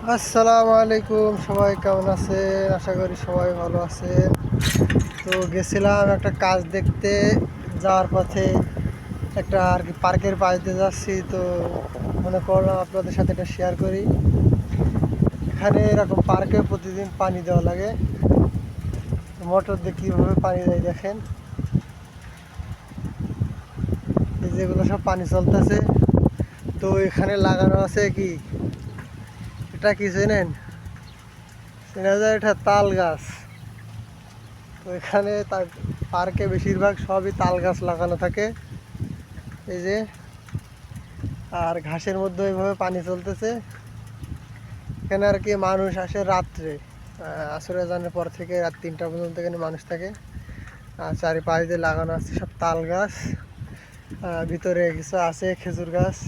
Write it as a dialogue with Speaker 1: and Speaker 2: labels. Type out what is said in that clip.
Speaker 1: আসসালামু আলাইকুম, সবাই কেমন আছেন? আশা করি সবাই ভালো আছেন। তো গেছিলাম একটা কাজ দেখতে, যাওয়ার পথে একটা আর কি পার্কের পাশ দিয়ে যাচ্ছি। তো মনে করলাম আপনাদের সাথে এটা শেয়ার করি। এখানে এরকম পার্কে প্রতিদিন পানি দেওয়া লাগে। মোটর দিয়ে কীভাবে পানি দেয় দেখেন। এই যেগুলো সব পানি চলতেছে। তো এখানে লাগানো আছে কি, এটা কি জানেন? চেনা যায়, এটা তাল গাছ। তো এখানে তার পার্কে বেশিরভাগ সবই তাল গাছ লাগানো থাকে। এই যে, আর ঘাসের মধ্যে ওইভাবে পানি চলতেছে। এখানে আর কি মানুষ আসে রাত্রে, আসর আজানের পর থেকে রাত 3টা পর্যন্ত এখানে মানুষ থাকে। আর চারিপাশ দিয়ে লাগানো আছে সব তাল গাছ, ভিতরে কিছু আছে খেজুর গাছ।